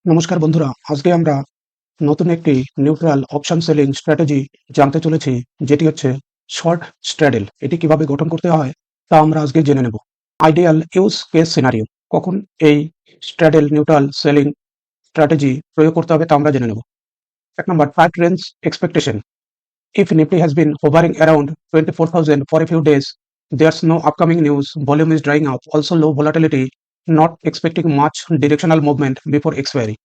নমস্কার বন্ধুরা, আজকে আমরা নতুন একটি নিউট্রাল অপশন সেলিং স্ট্র্যাটেজি জানতে চলেছি, যেটি হচ্ছে শর্ট স্ট্র্যাডেল। এটি কিভাবে গঠন করতে হয় তা আমরা আজকে জেনে নেব। আইডিয়াল ইউজ কেস সিনারিও, কখন এই স্ট্র্যাডেল নিউট্রাল সেলিং স্ট্র্যাটেজি প্রয়োগ করতে হবে তা আমরা জেনে নেব। 1 number, tight range expectation. If Nifty has been hovering around 24,000 for a few days, there's no upcoming news, volume is drying up, also low volatility, not expecting much directional movement before expiry.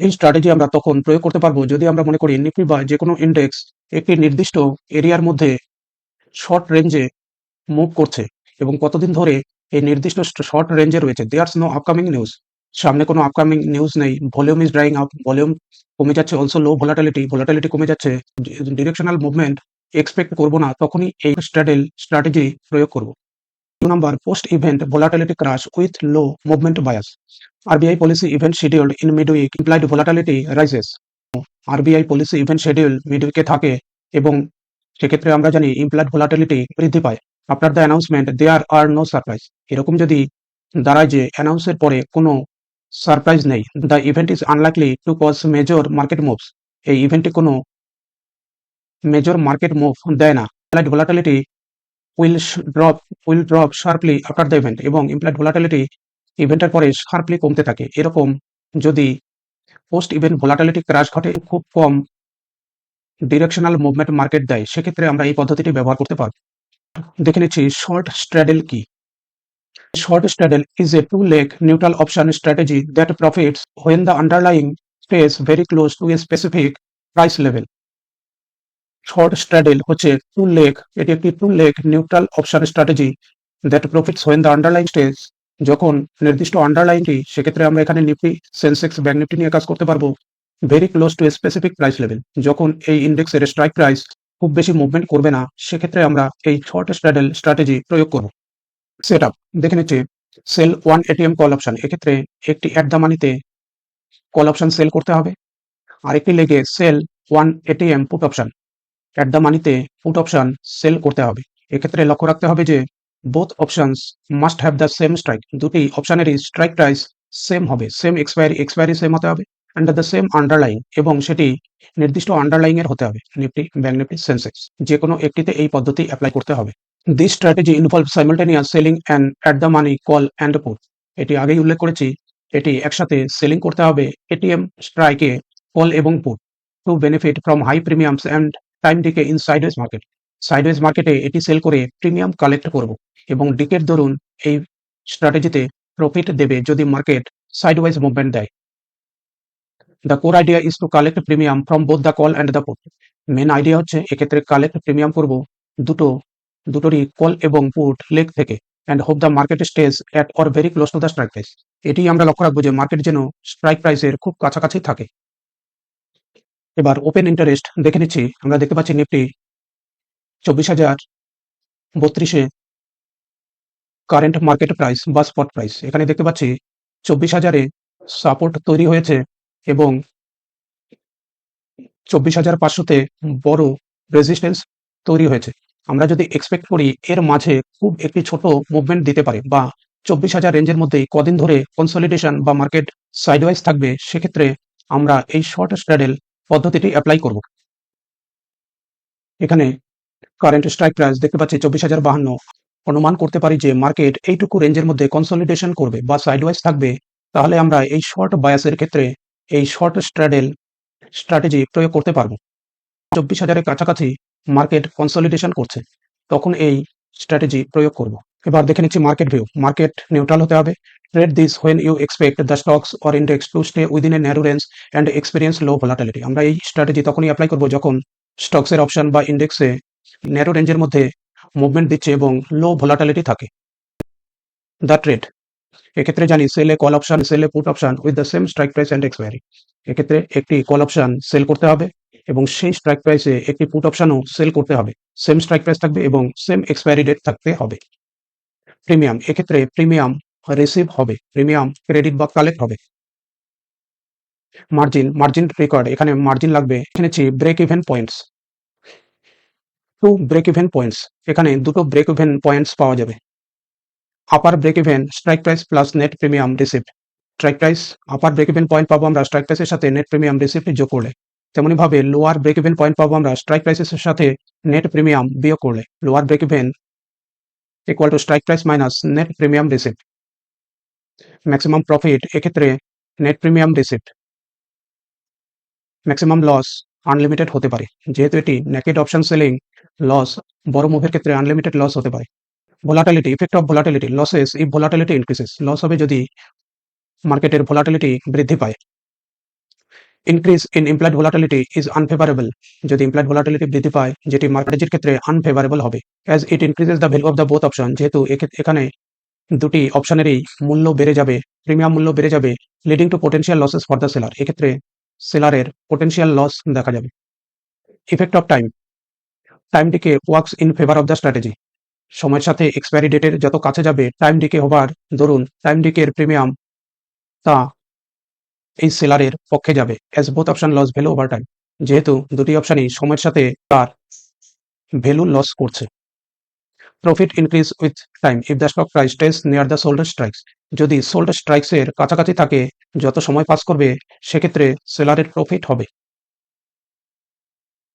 এই strategy আমরা তখন প্রয়োগ করতে পারবো যদি আমরা মনে করি নিফটি বা যে কোনো ইন্ডেক্স একটি নির্দিষ্ট এরিয়ার মধ্যে শর্ট রেঞ্জে মুভ করছে এবং কতদিন ধরে এই নির্দিষ্ট শর্ট রেঞ্জে রয়েছে। দেয়ার্স নো আপকামিং নিউজ, সামনে কোনো আপকামিং নিউজ নেই, volume is drawing up, volume কমে যাচ্ছে, অলসো লো ভোলাটিলিটি, ভোলাটিলিটি কমে যাচ্ছে, ডিরেকশনাল মুভমেন্ট এক্সপেক্ট করবো না, তখনই এই স্ট্র্যাটেজি প্রয়োগ করবো। 2 number, post event volatility crash with low movement bias. RBI policy event scheduled in midweek, implied volatility rises. RBI policy event schedule মিডউইকে থাকে এবং সেক্ষেত্রে আমরা জানি ইমপ্লাইড ভোলাটিলিটি বৃদ্ধি পায়। After the announcement there are no surprise, এরকম যদি দাঁড়ায় যে অ্যানাউন্সের পরে কোনো সারপ্রাইজ নেই, the event is unlikely to cause major market moves, এই ইভেন্টে কোনো মেজর মার্কেট মুভ দেয় না। Implied volatility will drop sharply after the event, এবং ইমপ্লাইড ভোলাটিলিটি ইভেন্টের পরে শার্পলি কমতে থাকে। এরকম যদি পোস্ট ইভেন্ট ভোলাটিলিটি ক্র্যাশ ঘটে, খুব কম ডিরেকশনাল মুভমেন্ট মার্কেট দেয়, সেক্ষেত্রে আমরা এই পদ্ধতিটি ব্যবহার করতে পারব। দেখে নিচ্ছি শর্ট স্ট্র্যাডেল কি। Short straddle is a two-leg neutral option strategy that profits when the underlying stays very close to a specific price level. Short straddle হচ্ছে টু লেগ, এটি একটি two leg neutral option strategy that profits when the underlying stays, যখন নির্দিষ্ট আন্ডারলাইনটি, সেক্ষেত্রে আমরা এখানে Nifty, Sensex, bank Nifty নিয়ে কাজ করতে পারবো, very close two a specific price level, যখন এই ইন্ডেক্সের স্ট্রাইক প্রাইস খুব বেশি মুভমেন্ট করবে না, সেক্ষেত্রে আমরা এই শর্ট স্ট্র্যাডেল স্ট্র্যাটেজি প্রয়োগ করব। সেট আপ দেখে নিচ্ছি। সেল 1 এটিএম কল অপশন, এক্ষেত্রে একটি অ্যাট দ্য মানিতে কল অপশন সেল করতে হবে, আরেকটি লেগে sell 1 ATM put option, at the মানিতে পুট অপশন সেল করতে হবে। এক্ষেত্রে লক্ষ্য রাখতে হবে যে both options must have the same strike, দুটি অপশনেরই স্ট্রাইক প্রাইস সেম হবে, সেম এক্সপায়ারি সেম হতে হবে, আন্ডার দ্য সেম আন্ডারলাইন, এবং সেটি নির্দিষ্ট আন্ডারলাইন এর হতে হবে। নিফটি, ব্যাংক নিফটি, সেন্সেক্স, যে কোনো একটিতে এই পদ্ধতি অ্যাপ্লাই করতে হবে। This strategy involve simultaneous selling and at the money call and put, এটি আগেই উল্লেখ করেছি, এটি একসাথে সেলিং করতে হবে এটিএম স্ট্রাইকে, কল এবং put, to benefit from high premiums and time decay in sideways market. Sideways মার্কেটে এটি সেল করে প্রিমিয়াম কালেক্ট করব, এবং ডিকের দরুন এই স্ট্র্যাটেজিতে প্রফিট দেবে যদি মার্কেট সাইডওয়াইজ মুভমেন্ট দেয়। The core idea is to collect premium from both the call and the put. Main idea হচ্ছে এক্ষেত্রে কালেক্ট প্রিমিয়াম করব দুটোরই কল এবং পুট লেগ থেকে, and hope the market stays at or very close to the strike price. এটি আমরা লক্ষ্য রাখবো যে মার্কেট যেন স্ট্রাইক প্রাইসের খুব কাছাকাছি থাকে। এবার ওপেন ইন্টারেস্ট দেখে নিচ্ছি। আমরা দেখতে পাচ্ছি নিফটি 24,032-এ কারেন্ট মার্কেট প্রাইস বা স্পট প্রাইস, এখানে দেখতে পাচ্ছি 24,000-এ সাপোর্ট তৈরি হয়েছে এবং 24,500-তে বড় রেজিস্ট্যান্স তৈরি হয়েছে। আমরা যদি এক্সপেক্ট করি এর মাঝে খুব একটি ছোট মুভমেন্ট দিতে পারে, বা 24,000 রেঞ্জের মধ্যেই কদিন ধরে কনসলিডেশন বা মার্কেট সাইডওয়াইজ থাকবে, সেক্ষেত্রে আমরা এই শর্ট স্ট্র্যাডেল পদ্ধতিটি অ্যাপ্লাই করব। এখানে কারেন্ট স্ট্রাইক প্রাইস দেখতে পাচ্ছি 24,052। অনুমান করতে পারি যে মার্কেট এইটুকু রেঞ্জের মধ্যে কনসলিডেশন করবে বা সাইডওয়াইজ থাকবে, তাহলে আমরা এই শর্ট বায়াসের ক্ষেত্রে এই শর্ট স্ট্র্যাডেল স্ট্র্যাটেজি প্রয়োগ করতে পারবো। 24,000-এর কাছাকাছি মার্কেট কনসলিডেশন করছে, তখন এই স্ট্র্যাটেজি প্রয়োগ করব। এবার দেখে নিচ্ছি মার্কেট ভিউ। মার্কেট নিউট্রাল হতে হবে। Trade this when you expect the stocks or index to stay within a narrow range and experience low volatility. আমরা এই স্ট্র্যাটেজি তখনই অ্যাপ্লাই করব যখন স্টকসের অপশন বা ইন্ডেক্সে ন্যারো রেঞ্জের মধ্যে মুভমেন্ট দিচ্ছে এবং লো ভোলাটিলিটি থাকে। দ্য ট্রেড, এক্ষেত্রে জানি সেলে কল অপশন, সেলে put option with the same strike price and expiry. এক্ষেত্রে একটি কল অপশন সেল করতে হবে এবং সেই স্ট্রাইক প্রাইসে একটি পুট অপশনও সেল করতে হবে, সেম স্ট্রাইক প্রাইস থাকবে এবং সেম এক্সপায়ারি ডেট থাকতে হবে। প্রিমিয়াম, এক্ষেত্রে প্রিমিয়াম রিসিভ হবে, প্রিমিয়াম ক্রেডিট বা কালেক্ট হবে। মার্জিন রেকর্ড, এখানে মার্জিন লাগবে। এনেছি break even points, two break even points, এখানে দুটো ব্রেক ইভেন পয়েন্টস পাওয়া যাবে। Upper break even strike price plus net premium received, strike price, upper break even point পাবো আমরা স্ট্রাইক প্রাইসের সাথে নেট প্রিমিয়াম রিসিপ্ট যোগ করলে। তেমনিভাবে লোয়ার ব্রেক ইভেন পয়েন্ট পাবো আমরা স্ট্রাইক প্রাইসের সাথে নেট প্রিমিয়াম বিয়োগ করলে। Lower break even equal to strike price minus net premium receipt. Maximum profit এক্ষেত্রে net premium receipt. Maximum loss unlimited হতে পারে, যেহেতু এটি নেকেড অপশন সেলিং লস বড় মুভের ক্ষেত্রে আনলিমিটেড লস হতে পারে। Volatility, effect of volatility, losses if volatility increases, loss হবে যদি মার্কেটের ভোলাটিলিটি বৃদ্ধি পায়। Increase in implied volatility is unfavourable, যদি ইমপ্লয়েড ভোলাটিলিটি বৃদ্ধি পায় যেটি মার্কেটের ক্ষেত্রে আনফেভারেবল হবে। As it increases the value of the both option, যেহেতু এখানে দুটি অপশনেরই মূল্য বেড়ে যাবে, প্রিমিয়াম মূল্য বেড়ে যাবে, leading to potential losses for the seller, এক্ষেত্রে সেলারের পোটেনশিয়াল লস দেখা যাবে। Effect of time, time decay works in favour of the strategy, সময়ের সাথে এক্সপায়ারি ডেটের যত কাছে যাবে টাইম ডিকে হবার দরুন টাইম ডিকের প্রিমিয়াম তা এই সেলারের পক্ষে যাবে। As both option loss value over time, যেহেতু দুটি অপশনই সময়ের সাথে তার ভ্যালু লস করছে। Profit increase with time if the stock price stays near the sold strikes, যদি সোল্ড স্ট্রাইকসের কাছাকাছি থাকে, যত সময় পাস করবে সেক্ষেত্রে সেলারের প্রফিট হবে।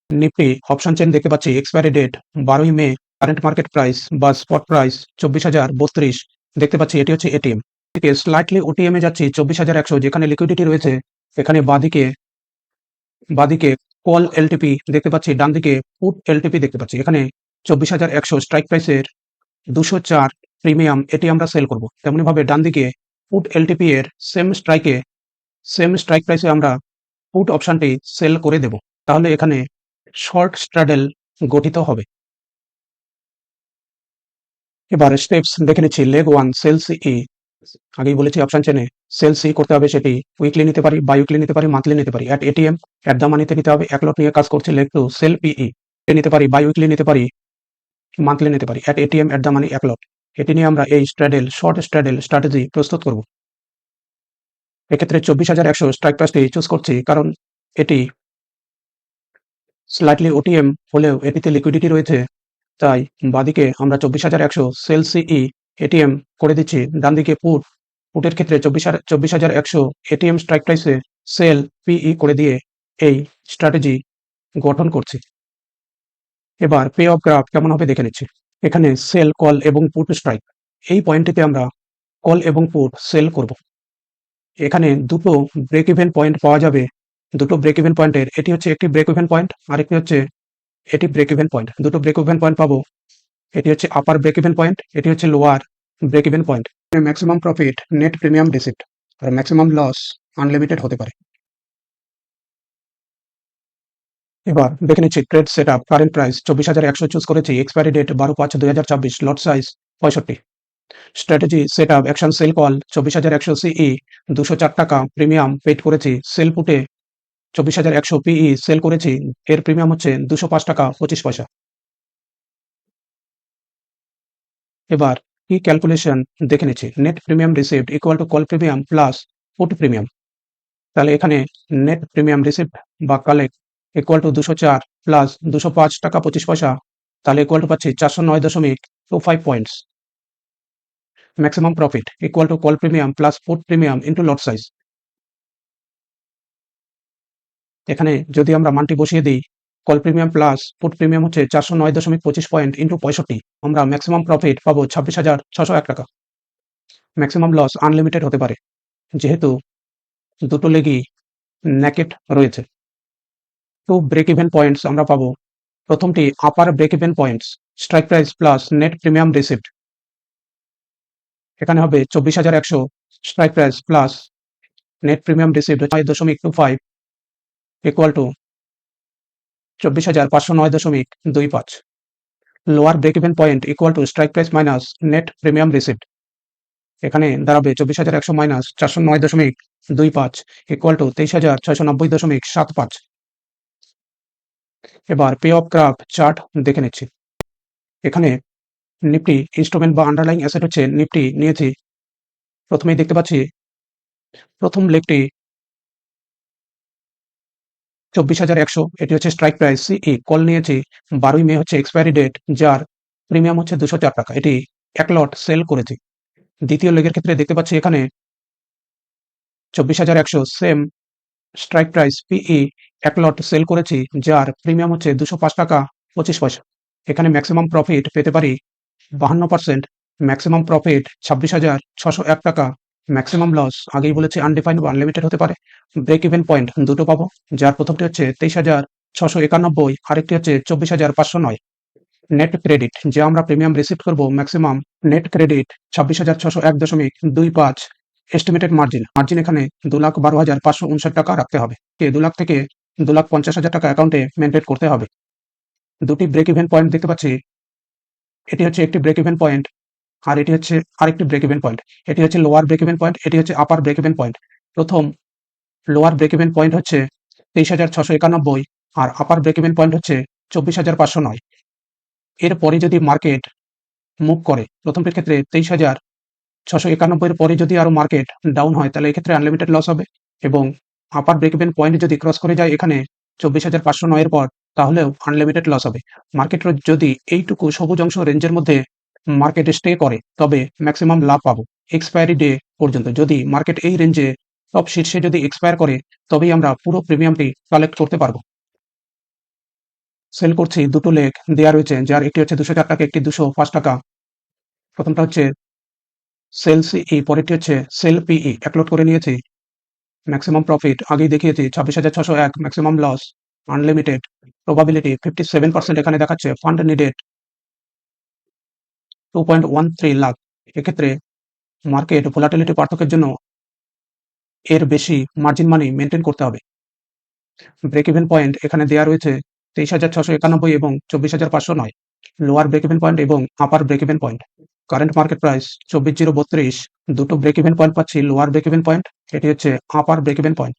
নিফটি অপশন চেন দেখতে পাচ্ছি, এক্সপায়ারি ডেট 12ই মে, কারেন্ট মার্কেট প্রাইস বা স্পট প্রাইস 24,032 দেখতে পাচ্ছি, এটি হচ্ছে এটিএম থেকে স্লাইটলি ওটিএম এ যাচ্ছি 24,100, যেখানে লিকুইডিটি রয়েছে। এখানে বাদিকে কল এলটিপি দেখতে পাচ্ছি, ডান দিকে পুট এলটিপি দেখতে পাচ্ছি। এখানে 24,100 স্ট্রাইক প্রাইসের 204 প্রিমিয়াম, এটি আমরা সেল করব। তেমনিভাবে ডান দিকে পুট এলটিপি এর সেম স্ট্রাইক প্রাইসে আমরা পুট অপশনটি সেল করে দেব। তাহলে এখানে শর্ট স্ট্র্যাডেল গঠিত হবে। এবার স্টেপস দেখে নিচ্ছি। লেগ 1 সেল সিই, আগেই বলেছি অপশন চেনে সেল সি করতে হবে, সেটি উইকলি নিতে পারি, বাই উইকলি নিতে পারি, মান্থলি নিতে পারি। অ্যাট এটিএম অ্যাট দ্য মানিতে নিতে হবে, এক লট নিয়ে কাজ করছে। লেগ 2 সেল পিই, নিতে পারি, বাই উইকলি নিতে পারি, মান্থলি নিতে পারি। অ্যাট এটিএম অ্যাট দ্য মানি এক লট, এটি নিয়ে আমরা এই শর্ট স্ট্র্যাডেল স্ট্র্যাটেজি প্রস্তুত করব। এক্ষেত্রে 24,100 স্ট্রাইক প্রাইসটি চুজ করছি, কারণ এটি স্লাইটলি ওটিএম হলেও এটিতে লিকুইডিটি রয়েছে, তাই বাদিকে আমরা 24,100 সেল সিই এটিএম করে দিচ্ছি। ডান দিকে পুটের ক্ষেত্রে 24,100 এটিএম স্ট্রাইক প্রাইসে সেল পিই করে দিয়ে এই স্ট্র্যাটেজি গঠন করছি। এবার পে অফ গ্রাফ কেমন হবে দেখে নিচ্ছি। এখানে সেল, কল এবং পুট স্ট্রাইক, এই পয়েন্টটিতে আমরা কল এবং পুট সেল করব। এখানে দুটো ব্রেক ইভেন পয়েন্ট পাওয়া যাবে, দুটো ব্রেক ইভেন পয়েন্টের, এটি হচ্ছে একটি ব্রেক ইভেন পয়েন্ট, আরেকটি হচ্ছে এটি ব্রেক ইভেন পয়েন্ট। দুটো ব্রেক ইভেন পয়েন্ট পাবো, এটি হচ্ছে আপার ব্রেক ইভেন পয়েন্ট, এটি হচ্ছে lower break even point. Maximum profit net premium receipt, আর ম্যাক্সিমাম লস আনলিমিটেড হতে পারে। এবার দেখে নিচ্ছি trade set up. Current price 24,100 choose করেছি, expiry date 12/5/2024, lot size 65। Strategy set up, action sell call 24,100 CE 204 টাকা প্রিমিয়াম পেড করেছি। Sell পুটে 24,100 পিই সেল করেছি, এর প্রিমিয়াম হচ্ছে 205 টাকা 25 পয়সা। এবার কি ক্যালকুলেশন দেখে নিচ্ছি। Net premium receipt equal to call premium plus put premium. তাহলে এখানে নেট প্রিমিয়াম রিসিপ্ট বা কালেক্ট ইকুয়াল টু 204 প্লাস 205 টাকা 25 পয়সা, তাহলে ইকুয়াল টু পাচ্ছি 409.25 points. Maximum profit equal to call premium plus put premium into lot size. এখানে যদি আমরা মানটি বসিয়ে দিই, call premium plus put premium হচ্ছে 409.25 পয়েন্ট ইন্টু 65, আমরা ম্যাক্সিমাম প্রফিট পাবো 26,601 টাকা। ম্যাক্সিমাম লস আনলিমিটেড হতে পারে, যেহেতু দুটো লেগই নেকেট রয়েছে। টু ব্রেক ইভেন পয়েন্টস আমরা পাবো, প্রথমটি upper break even points strike price plus net premium receipt, এখানে হবে 24,100 strike price plus net premium receipt 5.25 equal to 24,509.25। Lower break even point equal to strike price minus net premium receipt, এখানে দাঁড়াবে 24,100 minus 409.25 equal to 23,690.75। এবার pay off graph chart দেখে নিচ্ছি। এখানে Nifty instrument বা underlying asset হচ্ছে Nifty নিয়েছি। প্রথমেই দেখতে পাচ্ছি প্রথম লেগটি 24,100, এটি হচ্ছে স্ট্রাইক প্রাইস। সিই কল নিয়েছি, 12ই মে হচ্ছে এক্সপায়ারি ডেট, যার প্রিমিয়াম হচ্ছে 204 টাকা, এটি এক লট সেল করেছি। দ্বিতীয় লেগের ক্ষেত্রে দেখতে পাচ্ছি এখানে 24,100 সেম স্ট্রাইক প্রাইস পিই 1 লট সেল করেছি, যার প্রিমিয়াম হচ্ছে 205 টাকা 25 পয়সা। এখানে ম্যাক্সিমাম প্রফিট পেতে পারি 52%, ম্যাক্সিমাম প্রফিট 26,601 টাকা, ম্যাক্সিমাম লস আগেই বলেছি আনডিফাইন্ড বা আনলিমিটেড হতে পারে। ব্রেক ইভেন পয়েন্ট দুটো পাবো, যার প্রথমটি হচ্ছে 23,691, আরেকটি হচ্ছে 24,509। নেট ক্রেডিট যে আমরা প্রিমিয়াম রিসিভ করব, maximum net credit 26,601.25। Estimated margin এখানে 2,12,559 টাকা রাখতে হবে। 2 লাখ থেকে 2,50,000 টাকা অ্যাকাউন্টে মেনটেন করতে হবে। দুটি ব্রেক ইভেন পয়েন্ট দেখতে পাচ্ছি, এটি হচ্ছে একটি ব্রেক ইভেন পয়েন্ট, আর এটি হচ্ছে আরেকটি ব্রেক ইভেন পয়েন্ট। এটি হচ্ছে লোয়ার ব্রেক ইভেন পয়েন্ট, এটি হচ্ছে আপার ব্রেক ইভেন পয়েন্ট। প্রথম লোয়ার ব্রেক ইভেন পয়েন্ট হচ্ছে 23,691, আর আপার ব্রেক ইভেন পয়েন্ট হচ্ছে 24,509। এরপরে যদি মার্কেট মুভ করে, প্রথমটির ক্ষেত্রে 23,691 পরে যদি আরো মার্কেট ডাউন হয়, তাহলে এক্ষেত্রে আনলিমিটেড লস হবে, এবং আপার ব্রেক ইভেন পয়েন্ট যদি ক্রস করে যায় এখানে 24,509 এর পর, তাহলেও আনলিমিটেড লস হবে। মার্কেট যদি এইটুকু সবুজ অংশ রেঞ্জের মধ্যে মার্কেট স্টে করে, তবে ম্যাক্সিমাম লাভ পাবো এক্সপায়ারি ডে পর্যন্ত। যদি মার্কেট এই রেঞ্জে টপ শীর্ষে যদি এক্সপায়ার করে, তবেই আমরা পুরো প্রিমিয়ামটি কালেক্ট করতে পারবো। সেল করছি দুটো লেগ দেওয়া রয়েছে, যার একটি হচ্ছে 204 টাকা, একটি 205 টাকা। প্রথমটা হচ্ছে সেল সিই, পরেরটি হচ্ছে সেল পিই। 1 লট করে নিয়েছি। ম্যাক্সিমাম প্রফিট আগেই দেখিয়েছি 26,601, ম্যাক্সিমাম লস আনলিমিটেড, প্রবাবিলিটি 57% এখানে দেখাচ্ছে। Fund needed 2.13 lakh. এক্ষেত্রে মার্কেট ভোলাটিলিটি পার্থক্যের জন্য এর বেশি মার্জিন মানি মেনটেন করতে হবে। ব্রেক ইভেন পয়েন্ট এখানে দেওয়া রয়েছে 23,691 এবং 24,509, লোয়ার ব্রেক ইভেন পয়েন্ট এবং upper break even point. Current market price 24,032, দুটো ব্রেক ইভেন পয়েন্ট পাচ্ছি, লোয়ার ব্রেক ইভেন পয়েন্ট, এটি হচ্ছে আপার ব্রেক ইভেন পয়েন্ট।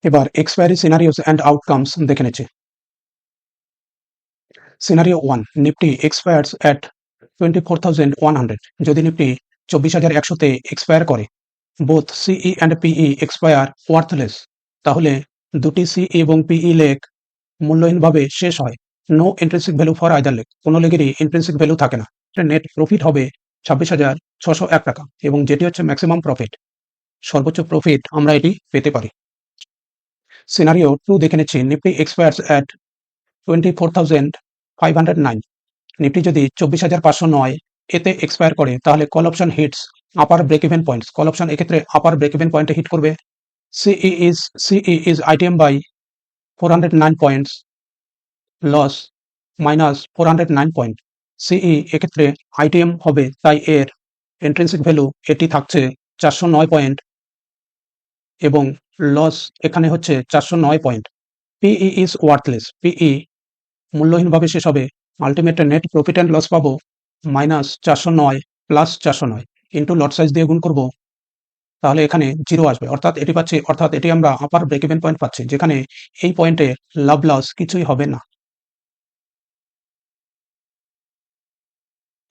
এবার এক্সপায়ারি সিনারিওস অ্যান্ড আউটকামস দেখে নিচ্ছি। Scenario 1, Nifty expires at 24,100। যদি নিফটি 24,100-তে এক্সপায়ার করে, both CE and PE expire worthless, তাহলে দুটি সিই এবং পিই লেগ মূল্যহীনভাবে শেষ হয়। No intrinsic value for either leg, কোনো লেগেরই ইন্ট্রিনসিক ভ্যালু থাকে না। নেট প্রফিট হবে 26,601 টাকা, এবং যেটি হচ্ছে ম্যাক্সিমাম প্রফিট। সর্বোচ্চ প্রফিট আমরা এটি পেতে পারি। সিনারিও 2 দেখে নিচ্ছি। Nifty expires at 24,509। নিফটি যদি 24,509 এতে এক্সপায়ার করে, তাহলে call option hits upper break even points. Call option এক্ষেত্রে আপার ব্রেক ইভেন পয়েন্টে হিট করবে। CE is ITM by 409 points, loss minus 409 point. CE এক্ষেত্রে আইটিএম হবে, তাই এর ইন্ট্রিনসিক ভ্যালু এটি থাকছে 409 পয়েন্ট, এবং লস এখানে হচ্ছে 409 point. PE is worthless, PE মূল্যহীনভাবে শেষ হবে। Ultimate net profit and loss পাবো minus 409 plus 409 into lot size দিয়ে গুণ করবো, তাহলে এখানে 0 আসবে, অর্থাৎ এটি পাচ্ছি, অর্থাৎ এটি আমরা আপার ব্রেক ইভেন পয়েন্ট পাচ্ছি, যেখানে এই পয়েন্টে লাভ লস কিছুই হবে না।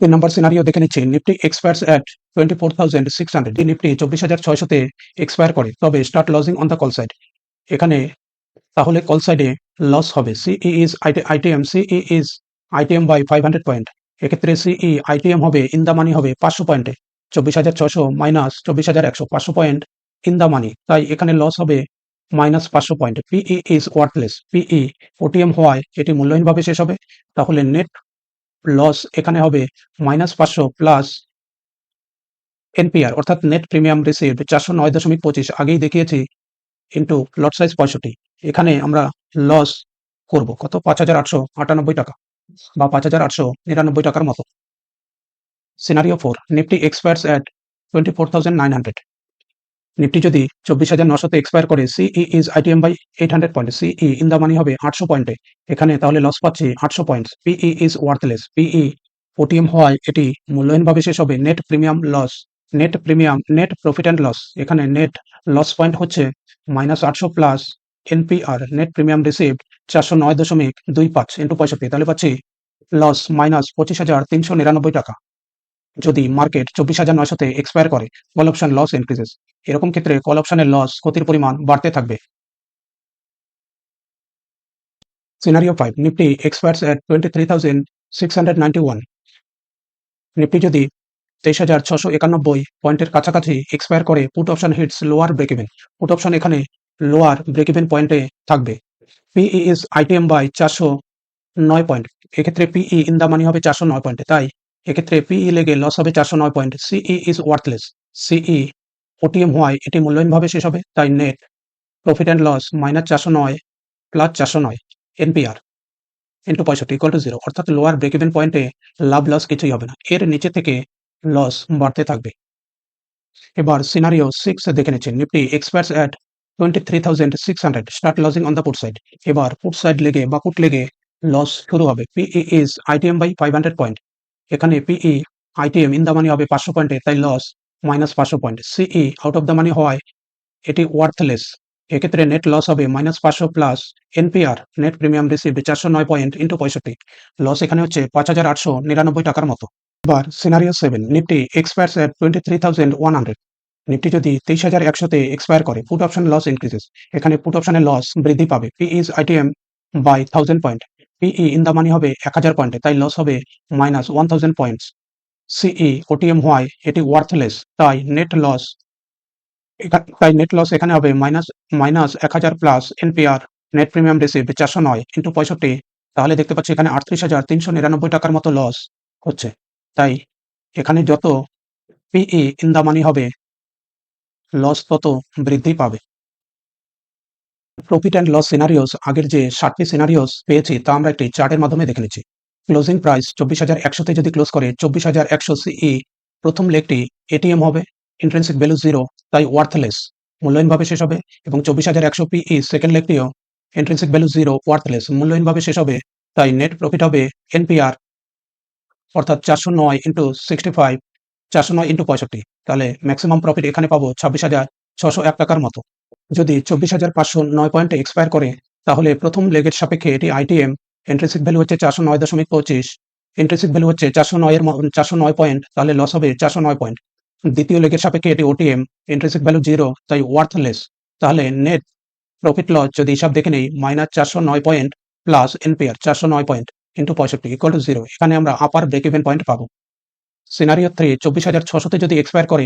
3 নম্বর সিনারিও দেখে নিচ্ছি। Nifty expires at 24,600। নিফটি 24,600-তে এক্সপায়ার করে, তবে start losing on the call side. এখানে তাহলে কল সাইডে লস হবে। সিই ইজ আইটিএম বাই 500 পয়েন্ট। এক্ষেত্রে সিই আইটিএম হবে, ইন দ্য মানি হবে 500 পয়েন্টে। 24,600 minus 24,100, 500 point in the money, তাই এখানে লস হবে minus 500 point. PE is worthless, PE OTM হওয়ায় এটি মূল্যহীনভাবে শেষ হবে। তাহলে নেট লস এখানে হবে -500 প্লাস এনপিআর, অর্থাৎ নেট প্রিমিয়াম রিসিভড 409.25, আগেই দেখিয়েছি, ইন্টু লট সাইজ 65। এখানে আমরা লস করব কত, 5,898 টাকা বা 5,899 টাকার মতো। Scenario 4, Nifty expires at 24,900। Nifty যদি 24,900-তে এক্সপায়ার করে, CE is ITM by 800 point. CE in the money হবে 800 পয়েন্টে, এখানে তাহলে লস পাচ্ছি 800 points. PE is worthless, PE OTM হওয়ায় এটি মূল্যহীনভাবে শেষ হবে। Net premium loss, net premium, net profit and loss, এখানে নেট লস পয়েন্ট হচ্ছে -800 plus NPR, net premium received 409.25 into 65, তাহলে পাচ্ছি লস মাইনাস 25,399 টাকা। যদি মার্কেট 24,900-তে এক্সপায়ার করে, কল অপশন লস ইনক্রিজেস। এরকম ক্ষেত্রে কল অপশনের লস, ক্ষতির পরিমাণ বাড়তে থাকবে। Scenario 5, Nifty expires at 23,691। Nifty যদি 23,691 পয়েন্টের কাছাকাছি এক্সপায়ার করে put option hits lower break even. Put option এখানে লোয়ার ব্রেক ইভেন পয়েন্টে থাকবে। PE is ITM by 409 point. এক্ষেত্রে পিই ইন দ্য মানি হবে 409 পয়েন্টে, তাই এক্ষেত্রে পিই লেগে লস হবে 409 পয়েন্ট। সিই ইজ ওয়ার্থলেস। সিই ওটিএম হওয়ায় এটি মূল্যহীনভাবে শেষ হবে, তাই net profit and loss -409 plus 409 NPR into 65 equal to 0, অর্থাৎ লোয়ার ব্রেক ইভেন পয়েন্টে লাভ লস কিছুই হবে না, এর নিচে থেকে লস বাড়তে থাকবে। এবার সিনারিও 6 দেখে নিচ্ছেন। Nifty expires at 23,600, start losing on the put side. এবার পুট সাইড লেগে বা পুট লেগে লস শুরু হবে। PE is ITM by 500 point. এখানে PE ITM in the money হবে 500 পয়েন্টে, তাই loss -500 point. CE out of the money হওয়ায় এটি ওয়ার্থলেস। এক্ষেত্রে নেট লস হবে -500 plus NPR net premium received 409 point into 65, loss এখানে হচ্ছে 5,899 টাকার মতো। এবার scenario 7, Nifty expires at 23,100। Nifty যদি 23,100-তে এক্সপায়ার করে, পুট অপশন লস ইনক্রিজেস। এখানে পুট অপশনে লস বৃদ্ধি পাবে। P is ITM by 1000 point. PE in the money হবে 1000 পয়েন্টে, তাই লস হবে -1000 পয়েন্টস। সিই ওটিএম হওয়ায় এটি ওয়ার্থলেস, তাই নেট লস এখানে হবে -1000 plus NPR net premium received 409 into 65, তাহলে দেখতে পাচ্ছি এখানে 38,399 টাকার মতো লস হচ্ছে। তাই এখানে যত পিই ইন দ্য মানি হবে লস তত বৃদ্ধি পাবে। প্রফিট অ্যান্ড লস সিনারিওস আগের যে 7টি সিনারিওস পেয়েছি তা আমরা একটি চার্টের মাধ্যমে দেখে নিচ্ছি। ক্লোজিং প্রাইস 24,100-তে যদি ক্লোজ করে 24,100 সিই প্রথম লেগটি এটিএম হবে, ইন্ট্রিনসিক ভ্যালু 0, তাই ওয়ার্থলেস, মূল্যহীনভাবে শেষ হবে। এবং 24,100 পিই সেকেন্ড লেগটিও ইন্ট্রিনসিক ভ্যালু 0, ওয়ার্থলেস, মূল্যহীনভাবে শেষ হবে। তাই নেট প্রফিট হবে এনপিআর, অর্থাৎ 409 ইন্টু 65, 409 ইন্টু 65, তাহলে ম্যাক্সিমাম প্রফিট এখানে পাবো 26,601 টাকার মতো। যদি 24,509 পয়েন্টে এক্সপায়ার করে, তাহলে প্রথম লেগের সাপেক্ষে এটি আইটিএম, ইন্ট্রিনসিক ভ্যালু হচ্ছে 409.25, ইন্ট্রিনসিক ভ্যালু হচ্ছে 409 পয়েন্ট, তাহলে লস হবে 409 পয়েন্ট। দ্বিতীয় লেগের সাপেক্ষে এটি ওটিএম, ইন্ট্রিনসিক ভ্যালু 0, তাই ওয়ার্থলেস, তাহলে নেট প্রফিট লস যদি হিসাব দেখে নেই -409 point plus NPR 409 point into 65 equal to 0, এখানে আমরা আপার ব্রেক ইভেন পয়েন্ট পাবো। সিনারিও 3, 24,600-তে যদি এক্সপায়ার করে,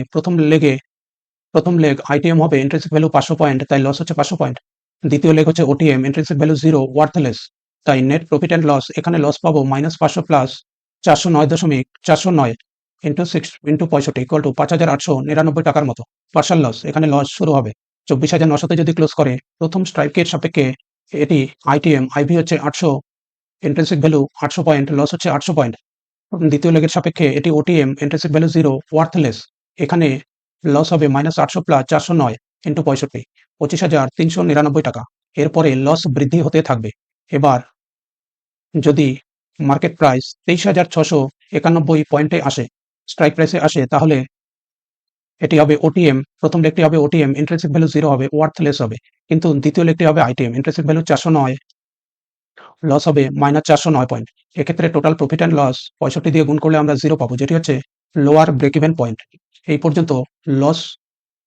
প্রথম লেগ আইটিএম হবে, ইন্ট্রিনসিক ভ্যালু 500 পয়েন্ট, তাই লস হচ্ছে 500 পয়েন্ট। দ্বিতীয় লেগ হচ্ছে ওটিএম, ইন্ট্রিনসিক ভ্যালু 0, ওয়ার্থলেস, তাই নেট প্রফিট অ্যান্ড লস এখানে লস পাবো -500 প্লাস 409.409 ইন্টু 65 ইকুয়াল টু 5,899 টাকার মতো। পার্শাল লস, এখানে লস শুরু হবে। 24,900-তে যদি ক্লোজ করে, প্রথম স্ট্রাইকের সাপেক্ষে এটি আইটিএম, আইভি হচ্ছে 800, ইন্ট্রিনসিক ভ্যালু 800 পয়েন্ট, লস হচ্ছে 800 পয়েন্ট। দ্বিতীয় লেগের সাপেক্ষে এটি ওটিএম, ইন্ট্রিনসিক ভ্যালু 0, ওয়ার্থলেস, এখানে লস হবে -800 প্লাস 409 ইন্টু 65, 25,399 টাকা। এরপরে লস বৃদ্ধি হতে থাকবে। এবার যদি মার্কেট প্রাইস 23,691 পয়েন্টে আসে, স্ট্রাইক প্রাইসে আসে, তাহলে এটি হবে ওটিএম, প্রথম লেগটি হবে ওটিএম, ইন্ট্রিনসিক ভ্যালু 0 হবে, ওয়ার্থলেস হবে। কিন্তু দ্বিতীয় লেগটি হবে আইটিএম, ইন্ট্রিনসিক ভ্যালু 409, লস হবে -409 পয়েন্ট। এক্ষেত্রে টোটাল প্রফিট অ্যান্ড লস 65 দিয়ে গুণ করলে আমরা 0 পাবো, যেটি হচ্ছে লোয়ার ব্রেক ইভেন পয়েন্ট। এই পর্যন্ত লস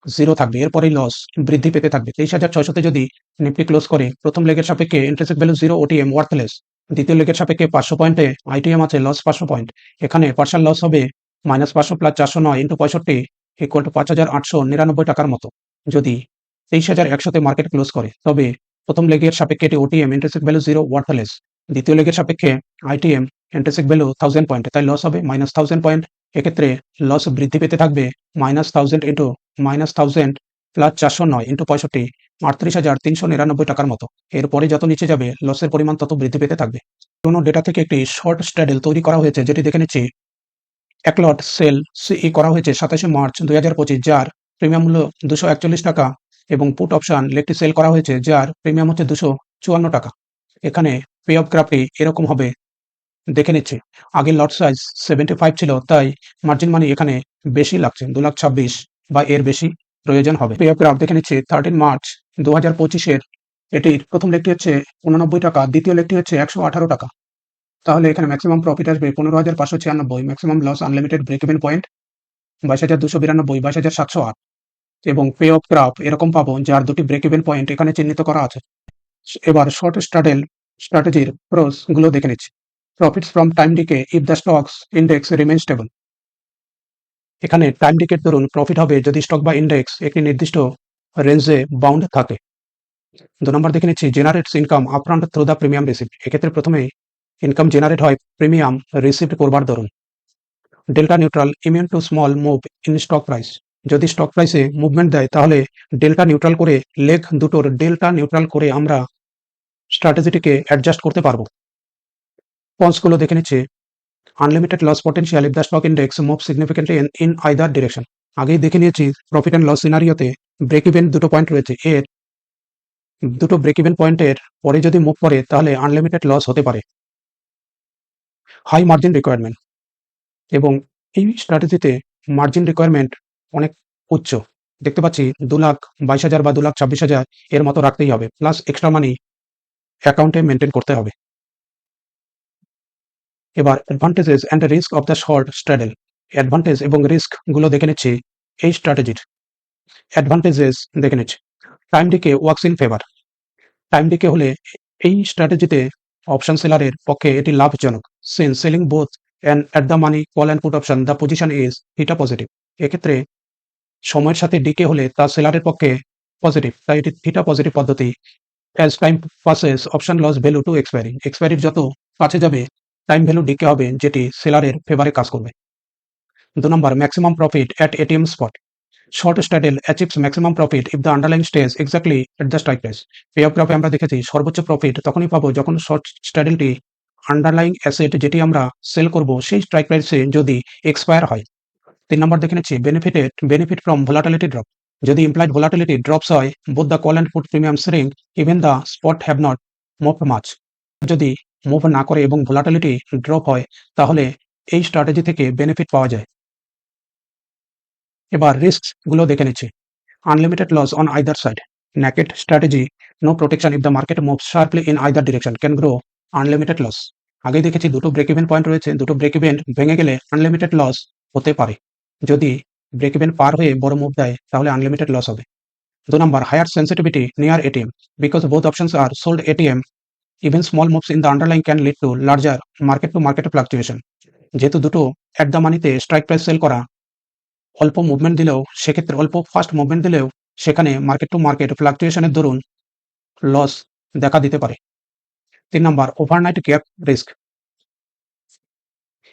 0 থাকবে, এরপরেই লস বৃদ্ধি পেতে থাকবে। 23,600-তে যদি নিফটি ক্লোজ করে, প্রথম লেগের সাপেক্ষে ইন্ট্রিনসিক ভ্যালু 0, ওটিএম, ওয়ার্থলেস। দ্বিতীয় লেগের সাপেক্ষে 500 পয়েন্টে আইটিএম আছে, লস 500 পয়েন্ট। এখানে পার্শাল লস হবে -500 প্লাস 409 ইন্টু 65 ইকুয়াল টু 5,899 টাকার মতো। যদি 23,100-তে মার্কেট ক্লোজ করে, তবে প্রথম লেগের সাপেক্ষে এটি ওটিএম, ইন্ট্রিনসিক ভ্যালু 0, ওয়ার্থলেস। দ্বিতীয় লেগের সাপেক্ষে আইটিএম, ইন্ট্রিনসিক ভ্যালু 1000 পয়েন্ট, তাই লস হবে -1000 পয়েন্ট। এক্ষেত্রে লস বৃদ্ধি পেতে থাকবে -1000 ইন্টু -1000 প্লাস 409 ইন্টু 65, 38,399 টাকার মতো। এরপরে যত নিচে যাবে লসের পরিমাণ তত বৃদ্ধি পেতে থাকবে। কোনো ডেটা থেকে একটি শর্ট স্ট্র্যাডেল তৈরি করা হয়েছে, যেটি দেখে নিচ্ছি। এক লট সেল সিই করা হয়েছে 27শে মার্চ 2025, যার প্রিমিয়াম মূল্য 241 টাকা, এবং পুট অপশন লেগটি সেল করা হয়েছে, যার প্রিমিয়াম হচ্ছে 254 টাকা। এখানে পে অফ গ্রাফটি এরকম হবে, দেখে নিচ্ছি। আগের লট সাইজ 75 ছিল, তাই মার্জিন মানি এখানে বেশি লাগছে, 2,26,000 বা এর বেশি প্রয়োজন হবে। পে অফ গ্রাফ দেখে নিচ্ছি 13 মার্চ 2025-এর। এটির প্রথম লেগটি হচ্ছে 89 টাকা, দ্বিতীয় লেগটি হচ্ছে 118 টাকা। তাহলে এখানে ম্যাক্সিমাম প্রফিট আসবে 15,596, maximum loss unlimited break even point 22,292, 22,708, এবং পে অফ গ্রাফ এরকম পাবো, যার দুটি ব্রেক ইভেন পয়েন্ট এখানে চিহ্নিত করা আছে। এবার শর্ট স্ট্র্যাটেজির প্রোস গুলো দেখে নিচ্ছি। Profits from time decay if the stocks index remain stable. এখানে টাইম ডিকের দরুন প্রফিট হবে যদি স্টক বা ইন্ডেক্স একটি নির্দিষ্ট রেঞ্জে বাউন্ড থাকে। 2 নম্বর দেখে নিচ্ছি generates income upfront through the premium receipt. এক্ষেত্রে প্রথমেই ইনকাম জেনারেট হয় প্রিমিয়াম রিসিপ্ট করবার দরুন। Delta neutral immune to small move in stock price. যদি স্টক প্রাইসে মুভমেন্ট দেয় তাহলে ডেল্টা নিউট্রাল করে লেগ দুটোর ডেল্টা নিউট্রাল করে আমরা স্ট্র্যাটেজিটিকে অ্যাডজাস্ট করতে পারবো। কনসগুলো দেখে নিচ্ছি unlimited loss potential if the stock index move significantly in either direction. আগেই দেখে নিয়েছি profit and loss সিনারিওতে break even দুটো পয়েন্ট রয়েছে, এর দুটো ব্রেক ইভেন পয়েন্টের পরে যদি মুভ করে তাহলে আনলিমিটেড লস হতে পারে। হাই মার্জিন রিকোয়ারমেন্ট, এবং এই স্ট্র্যাটেজিতে মার্জিন রিকোয়ারমেন্ট অনেক উচ্চ। দেখতে পাচ্ছি 2,22,000 বা 2,26,000 এর মতো রাখতেই হবে, প্লাস এক্সট্রা মানি অ্যাকাউন্টে মেনটেন করতে হবে। এবার advantages and risk of the short straddle. Advantage এবং রিস্ক গুলো দেখে নিচ্ছি এই স্ট্র্যাটেজির। অ্যাডভান্টেজেস দেখে নিচ্ছি time decay works in favour. Time decay হলে এই স্ট্র্যাটেজিতে অপশন সেলারের পক্ষে এটি লাভজনক। Since selling both and at the money call and put option the position is theta positive. এক্ষেত্রে সময়ের সাথে ডিকে হলে তা সেলারের পক্ষে পজিটিভ, তাই এটি থিটা পজিটিভ পদ্ধতি। As time passes option loss value to expiry. এক্সপায়ারির যত কাছে যাবে টাইম ভ্যালু ডিকে হবে, যেটি সেলারের ফেভারে কাজ করবে। 2 number maximum profit at ATM spot. Short straddle achieves maximum profit if the underlying stays exactly at the strike price. Pay off গ্রাফে আমরা দেখেছি সর্বোচ্চ প্রফিট তখনই পাবো যখন শর্ট স্ট্র্যাডেলটি আন্ডারলাইং অ্যাসেট যেটি আমরা সেল করব সেই স্ট্রাইক প্রাইসে যদি এক্সপায়ার হয়। 3 নম্বর দেখে নিচ্ছি বেনিফিট ফ্রম ভোলাটিলিটি ড্রপ। যদি ইমপ্লাইড ভোলাটিলিটি ড্রপস হয়, both the call and put premium shrink even the spot have not moved much. যদি মুভ না করে এবং ভোলাটিলিটি ড্রপ হয় তাহলে এই স্ট্র্যাটেজি থেকে বেনিফিট পাওয়া যায়। এবার রিস্ক গুলো দেখে নিচ্ছি। Unlimited loss on either side. Naked strategy no protection if the market moves sharply in either direction can grow unlimited loss. আগেই দেখেছি দুটো ব্রেক ইভেন পয়েন্ট রয়েছে, দুটো ব্রেক ইভেন ভেঙে গেলে আনলিমিটেড লস হতে পারে। যদি ব্রেক ইভেন পার হয়ে বড় মুভ দেয় তাহলে আনলিমিটেড লস হবে। 2 number higher sensitivity near ATM. Because both options are sold ATM, even small moves in the underlying can lead to larger market to market fluctuation. যেহেতু দুটো অ্যাট দ্য মানিতে strike price sell করা, অল্প movement দিলেও সেক্ষেত্রে অল্প fast movement দিলেও সেখানে মার্কেট টু মার্কেট ফ্লাকচুয়েশনের দরুন লস দেখা দিতে পারে। 3 number overnight gap risk.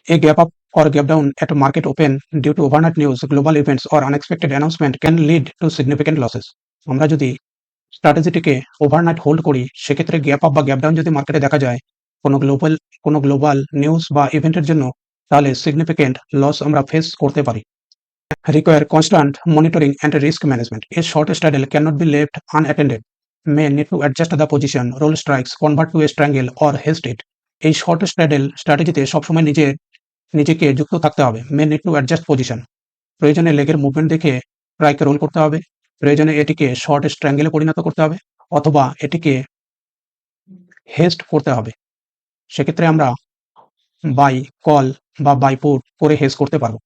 A gap up or gap down at market open due to overnight news, global events or unexpected announcement can lead to significant losses. আমরা যদি স্ট্র্যাটেজিটিকে overnight hold করি, সেক্ষেত্রে gap up বা gap down যদি মার্কেটে দেখা যায় কোনো গ্লোবাল নিউজ বা ইভেন্টের জন্য, তাহলে সিগনিফিকেন্ট লস আমরা ফেস করতে পারি। Require constant monitoring and risk management. A short straddle cannot be left unattended. May need to adjust the position, roll strikes, convert to a strangle or haste it. এই short straddle স্ট্র্যাটেজিতে সবসময় নিজেকে যুক্ত থাকতে হবে। May need to adjust position. প্রয়োজনে লেগের movement দেখে প্রাইকে role করতে হবে, প্রয়োজনে এটিকে শর্ট স্ট্র্যাঙ্গেলে পরিণত করতে হবে, অথবা এটিকে হেস্ট করতে হবে। সেক্ষেত্রে আমরা বাই কল বা বাই পুট করে হেজ করতে পারবো।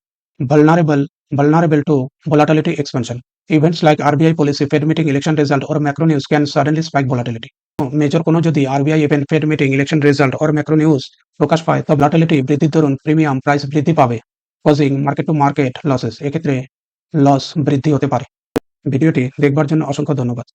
vulnerable to volatility expansion. Events like RBI policy, Fed meeting, election result or macro news can suddenly spike volatility. Major কোনো যদি RBI event, Fed meeting, election result or macro news প্রকাশ পায়, তবে volatility বৃদ্ধির দরুন premium price বৃদ্ধি পাবে, causing market to market losses. এক্ষেত্রে লস বৃদ্ধি হতে পারে। ভিডিওটি দেখবার জন্য অসংখ্য ধন্যবাদ।